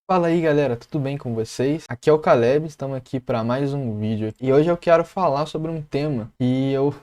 Fala aí galera, tudo bem com vocês? Aqui é o Caleb, estamos aqui para mais um vídeo e hoje eu quero falar sobre um tema que eu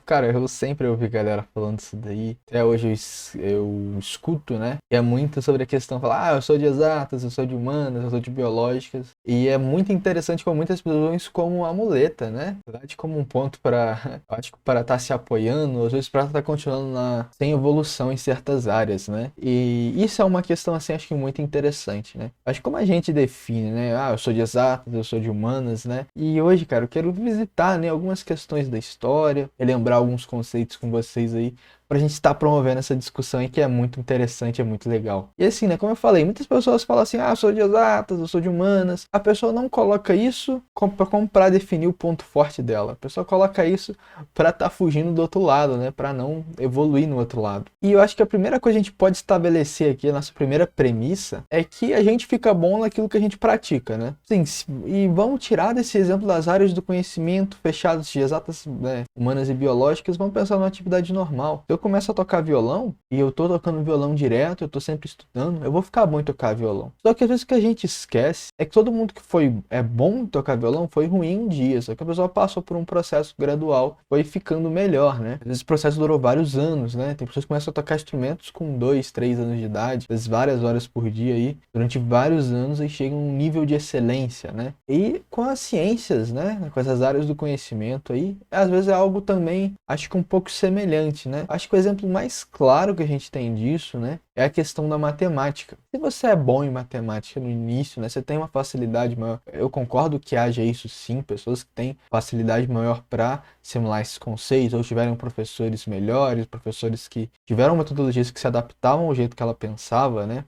sempre ouvi galera falando isso daí, até hoje eu escuto, né? E é muito sobre a questão, falar, eu sou de exatas, eu sou de humanas, eu sou de biológicas, e é muito interessante como muitas pessoas usam isso como uma muleta, né? Na verdade, como um ponto para, acho que para estar se apoiando, às vezes para estar continuando sem evolução em certas áreas, né? E isso é uma questão assim, acho que muito interessante, né? Acho que como a gente define, né? Eu sou de exatas, eu sou de humanas, né? E hoje, cara, eu quero visitar, né, algumas questões da história, relembrar alguns conceitos com vocês aí, pra gente estar promovendo essa discussão aí que é muito interessante, é muito legal. E assim, né, como eu falei, muitas pessoas falam assim, eu sou de exatas, eu sou de humanas. A pessoa não coloca isso como pra definir o ponto forte dela. A pessoa coloca isso pra estar fugindo do outro lado, né? Pra não evoluir no outro lado. E eu acho que a primeira coisa que a gente pode estabelecer aqui, a nossa primeira premissa, é que a gente fica bom naquilo que a gente pratica, né? Sim, e vamos tirar desse exemplo das áreas do conhecimento fechadas de exatas, né, humanas e biológicas, vamos pensar numa atividade normal. Eu começo a tocar violão e eu tô tocando violão direto, eu tô sempre estudando, eu vou ficar bom em tocar violão. Só que às vezes o que a gente esquece é que todo mundo que é bom em tocar violão foi ruim um dia, só que a pessoa passou por um processo gradual, foi ficando melhor, né? Às vezes o processo durou vários anos, né? Tem pessoas que começam a tocar instrumentos com 2, 3 anos de idade, às vezes várias horas por dia aí, durante vários anos e chegam a um nível de excelência, né? E com as ciências, né? Com essas áreas do conhecimento aí, às vezes é algo também, acho que um pouco semelhante, né? Acho que o exemplo mais claro que a gente tem disso, né, é a questão da matemática. Se você é bom em matemática no início, né, você tem uma facilidade maior. Eu concordo que haja isso sim, pessoas que têm facilidade maior para simular esses conceitos, ou tiveram professores melhores, professores que tiveram metodologias que se adaptavam ao jeito que ela pensava, né?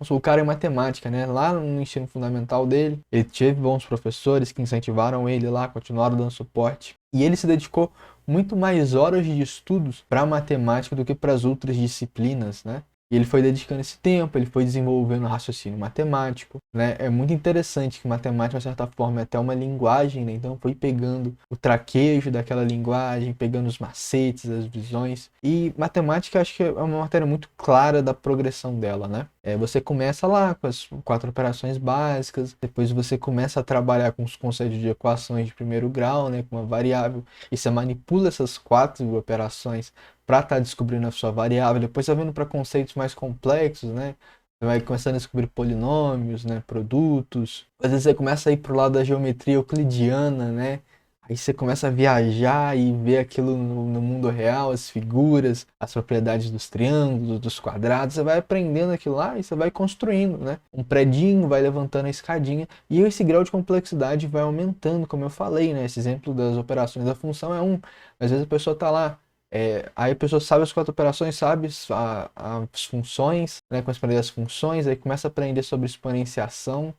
O cara em matemática, né? Lá no ensino fundamental dele, ele teve bons professores que incentivaram ele lá, continuaram dando suporte. E ele se dedicou muito mais horas de estudos para matemática do que para as outras disciplinas, né? E ele foi dedicando esse tempo, ele foi desenvolvendo raciocínio matemático, né? É muito interessante que matemática, de certa forma, é até uma linguagem, né? Então foi pegando o traquejo daquela linguagem, pegando os macetes, as visões. E matemática, acho que é uma matéria muito clara da progressão dela, né? Você começa lá com as 4 operações básicas, depois você começa a trabalhar com os conceitos de equações de primeiro grau, né? Com uma variável, e você manipula essas 4 operações para estar descobrindo a sua variável. Depois você vai vindo para conceitos mais complexos, né? Você vai começando a descobrir polinômios, né? Produtos. Às vezes você começa a ir para o lado da geometria euclidiana, né? Aí você começa a viajar e ver aquilo no mundo real, as figuras, as propriedades dos triângulos, dos quadrados. Você vai aprendendo aquilo lá e você vai construindo, né? Um predinho, vai levantando a escadinha. E esse grau de complexidade vai aumentando, como eu falei, né? Esse exemplo das operações da função é um. Às vezes a pessoa está lá. Aí a pessoa sabe as 4 operações, sabe as funções, né? Começa a aprender as funções, aí começa a aprender sobre exponenciação.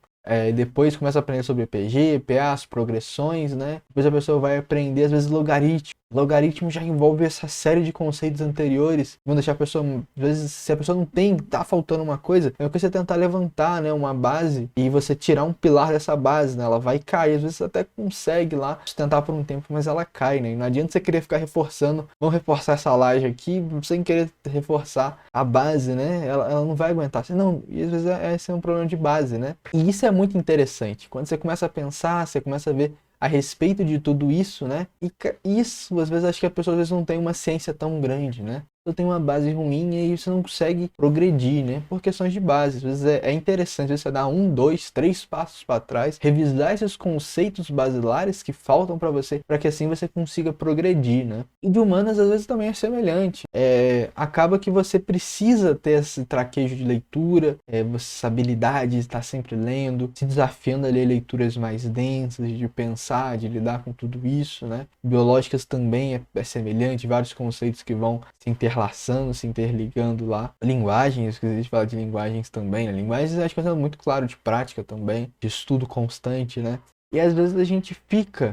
Depois começa a aprender sobre EPG, EPA, as progressões, né? Depois a pessoa vai aprender, às vezes, logaritmo. Logaritmo já envolve essa série de conceitos anteriores. Vão deixar a pessoa, às vezes, se a pessoa não tem, tá faltando uma coisa, é que você tentar levantar, né, uma base e você tirar um pilar dessa base, né? Ela vai cair, às vezes você até consegue lá sustentar por um tempo, mas ela cai, né? E não adianta você querer ficar reforçando, vamos reforçar essa laje aqui, sem querer reforçar a base, né? Ela não vai aguentar. Não, e às vezes esse é um problema de base, né? E isso é muito interessante. Quando você começa a pensar, você começa a ver a respeito de tudo isso, né? E isso, às vezes, acho que a pessoa às vezes não tem uma ciência tão grande, né? Você tem uma base ruim e aí você não consegue progredir, né? Por questões de base. Às vezes é interessante você dar 1, 2, 3 passos para trás, revisar esses conceitos basilares que faltam para você, para que assim você consiga progredir, né? E de humanas, às vezes, também é semelhante. Acaba que você precisa ter esse traquejo de leitura, essa habilidade de estar sempre lendo, se desafiando a ler leituras mais densas, de pensar, de lidar com tudo isso, né? Biológicas também é semelhante, vários conceitos que vão se interlaçando, se interligando lá. Linguagens, que a gente fala de linguagens também, né? Linguagens acho que é muito claro, de prática também, de estudo constante, né? E às vezes a gente fica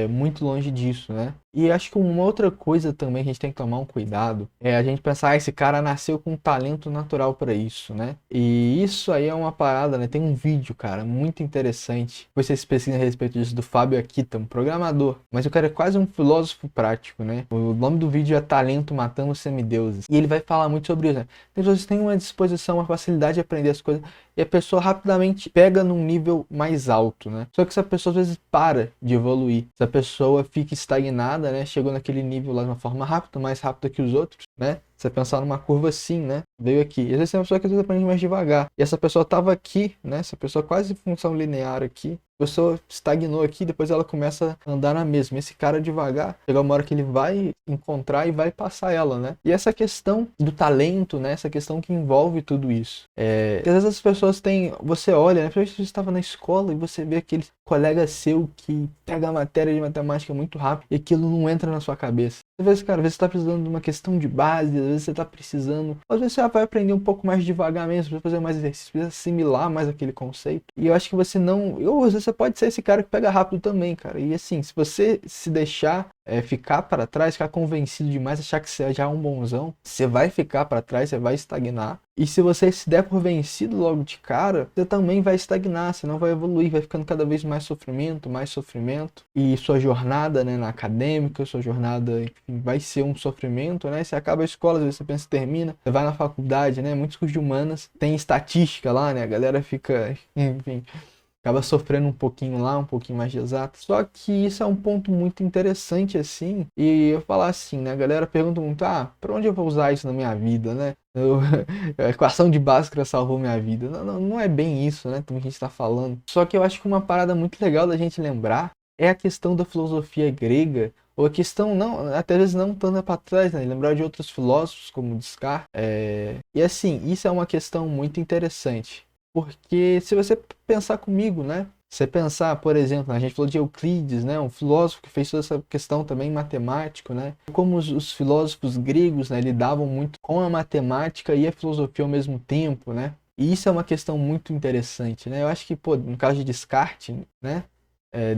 muito longe disso, né? E acho que uma outra coisa também que a gente tem que tomar um cuidado é a gente pensar, esse cara nasceu com um talento natural para isso, né? E isso aí é uma parada, né? Tem um vídeo, cara, muito interessante. Depois vocês pesquisem a respeito disso, do Fábio Akita, um programador. Mas o cara é quase um filósofo prático, né? O nome do vídeo é Talento Matando Semideuses. E ele vai falar muito sobre isso, né? Tem pessoas que têm uma disposição, uma facilidade de aprender as coisas, e a pessoa rapidamente pega num nível mais alto, né? Só que essa pessoa às vezes para de evoluir. Essa pessoa fica estagnada, né? Chegou naquele nível lá de uma forma rápida, mais rápida que os outros, né? Você pensar numa curva assim, né? Veio aqui. E às vezes tem uma pessoa que às vezes aprende mais devagar. E essa pessoa estava aqui, né? Essa pessoa quase em função linear aqui. A pessoa estagnou aqui, depois ela começa a andar na mesma. Esse cara devagar, chega uma hora que ele vai encontrar e vai passar ela, né? E essa questão do talento, né? Essa questão que envolve tudo isso. Porque às vezes as pessoas têm... Você olha, né? Principalmente se você estava na escola e você vê aquele colega seu que pega a matéria de matemática muito rápido e aquilo não entra na sua cabeça. Às vezes, cara, às vezes você tá precisando de uma questão de base, às vezes você tá precisando... Às vezes você vai aprender um pouco mais devagar mesmo, precisa fazer mais exercício, precisa assimilar mais aquele conceito. E eu acho que você não... Ou às vezes você pode ser esse cara que pega rápido também, cara. E assim, se você se deixar ficar para trás, ficar convencido demais, achar que você já é um bonzão, você vai ficar para trás, você vai estagnar. E se você se der por vencido logo de cara, você também vai estagnar, você não vai evoluir, vai ficando cada vez mais sofrimento. E sua jornada, né, na acadêmica, sua jornada, enfim, vai ser um sofrimento, né? Você acaba a escola, às vezes você pensa que termina, você vai na faculdade, né? Muitos cursos de humanas tem estatística lá, né? A galera fica, enfim, acaba sofrendo um pouquinho lá, um pouquinho mais de exato. Só que isso é um ponto muito interessante, assim. E eu falar assim, né? A galera pergunta muito, pra onde eu vou usar isso na minha vida, né? A equação de Bhaskara salvou minha vida. Não é bem isso, né? Também que a gente tá falando. Só que eu acho que uma parada muito legal da gente lembrar é a questão da filosofia grega, ou a questão, não, até às vezes não tanto para trás, né? Lembrar de outros filósofos, como Descartes. E assim, isso é uma questão muito interessante. Porque se você pensar comigo, né? Você pensar, por exemplo, a gente falou de Euclides, né? Um filósofo que fez toda essa questão também matemático, né? Como os filósofos gregos, né, lidavam muito com a matemática e a filosofia ao mesmo tempo, né? E isso é uma questão muito interessante, né? Eu acho que, pô, no caso de Descartes, né?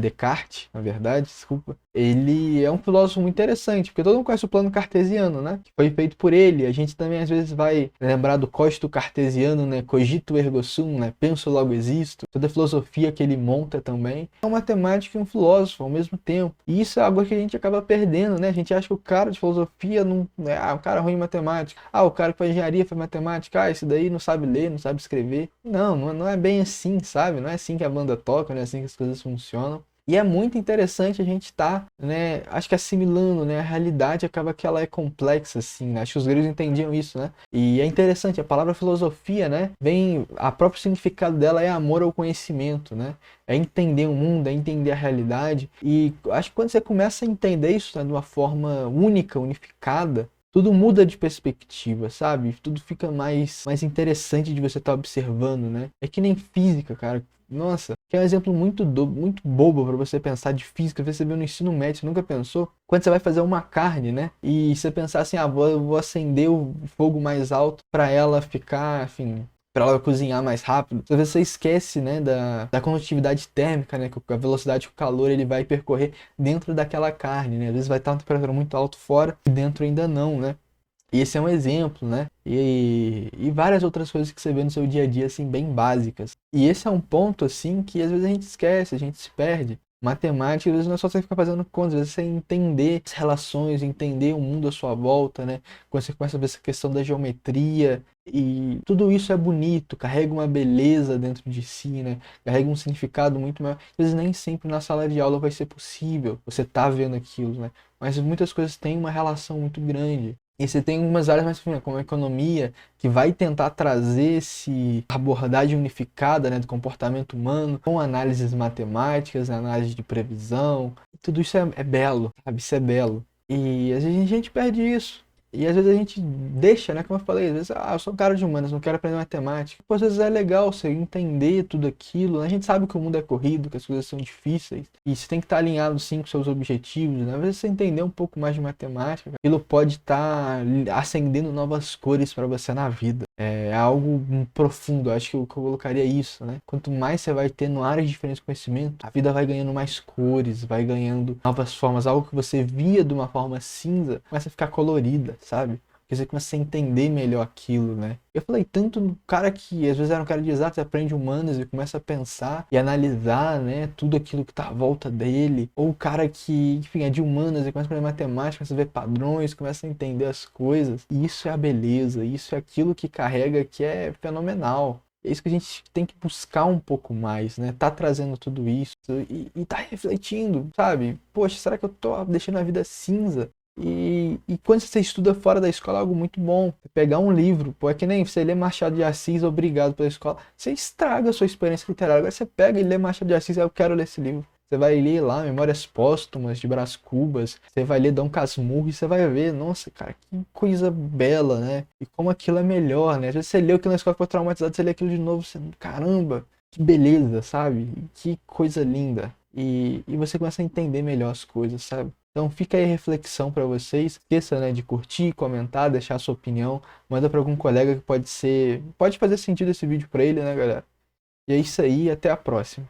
Descartes, na verdade, desculpa, ele é um filósofo muito interessante, porque todo mundo conhece o plano cartesiano, né? Que foi feito por ele. A gente também às vezes vai lembrar do cogito cartesiano, né? Cogito ergo sum, né? Penso logo existo. Toda a filosofia que ele monta também. É um matemático e um filósofo ao mesmo tempo. E isso é algo que a gente acaba perdendo, né? A gente acha que o cara de filosofia não é o cara ruim em matemática. O cara que faz engenharia faz matemática. Esse daí não sabe ler, não sabe escrever. Não é bem assim, sabe? Não é assim que a banda toca, não é assim que as coisas funcionam. E é muito interessante a gente estar, né, acho que assimilando, né, a realidade acaba que ela é complexa, assim, né? Acho que os gregos entendiam isso, né? E é interessante, a palavra filosofia, né, a próprio significado dela é amor ao conhecimento, né? É entender o mundo, é entender a realidade. E acho que quando você começa a entender isso, né, de uma forma única, unificada, tudo muda de perspectiva, sabe? Tudo fica mais interessante de você estar observando, né? É que nem física, cara. Nossa, que é um exemplo muito bobo para você pensar de física. Você viu no ensino médio, você nunca pensou? Quando você vai fazer uma carne, né? E você pensar assim, vou acender o fogo mais alto para ela ficar, enfim, para ela cozinhar mais rápido. Às vezes você esquece, né, da condutividade térmica, né, a velocidade que o calor ele vai percorrer dentro daquela carne, né? Às vezes vai estar uma temperatura muito alta fora e dentro ainda não, né? E esse é um exemplo, né? E várias outras coisas que você vê no seu dia a dia, assim, bem básicas. E esse é um ponto, assim, que às vezes a gente esquece, a gente se perde. Matemática, às vezes não é só você ficar fazendo contas, às vezes você entender as relações, entender o mundo à sua volta, né? Quando você começa a ver essa questão da geometria, e tudo isso é bonito, carrega uma beleza dentro de si, né? Carrega um significado muito maior. Às vezes nem sempre na sala de aula vai ser possível você tá vendo aquilo, né? Mas muitas coisas têm uma relação muito grande. E você tem algumas áreas mais como a economia, que vai tentar trazer essa abordagem unificada, né, do comportamento humano, com análises matemáticas, análise de previsão. Tudo isso é belo, sabe? Isso é belo. E às vezes a gente perde isso. E às vezes a gente deixa, né? Como eu falei, às vezes, eu sou um cara de humanas, não quero aprender matemática. Pô, às vezes é legal você entender tudo aquilo, né? A gente sabe que o mundo é corrido, que as coisas são difíceis. E você tem que estar alinhado, sim, com seus objetivos, né? Às vezes você entender um pouco mais de matemática, aquilo pode estar acendendo novas cores para você na vida. É algo profundo, acho que eu colocaria isso, né? Quanto mais você vai tendo áreas de diferentes conhecimento, a vida vai ganhando mais cores, vai ganhando novas formas. Algo que você via de uma forma cinza, começa a ficar colorida, sabe? Porque você começa a entender melhor aquilo, né? Eu falei tanto no cara que às vezes era um cara de exatas, aprende humanas e começa a pensar e analisar, né, tudo aquilo que tá à volta dele. Ou o cara que, enfim, é de humanas e começa a aprender matemática, começa a ver padrões, começa a entender as coisas. E isso é a beleza, isso é aquilo que carrega que é fenomenal. É isso que a gente tem que buscar um pouco mais, né? Tá trazendo tudo isso e tá refletindo, sabe? Poxa, será que eu tô deixando a vida cinza? E quando você estuda fora da escola é algo muito bom. Pegar um livro, pô, é que nem você lê Machado de Assis, obrigado pela escola. Você estraga a sua experiência literária. Agora você pega e lê Machado de Assis, eu quero ler esse livro. Você vai ler lá Memórias Póstumas de Brás Cubas, você vai ler Dom Casmurro e você vai ver, nossa, cara, que coisa bela, né? E como aquilo é melhor, né? Às vezes você leu aquilo na escola, ficou traumatizado, você lê aquilo de novo, você, caramba, que beleza, sabe? Que coisa linda. E você começa a entender melhor as coisas, sabe? Então fica aí a reflexão para vocês. Esqueça, né, de curtir, comentar, deixar a sua opinião. Manda para algum colega que pode fazer sentido esse vídeo para ele, né, galera? E é isso aí, até a próxima.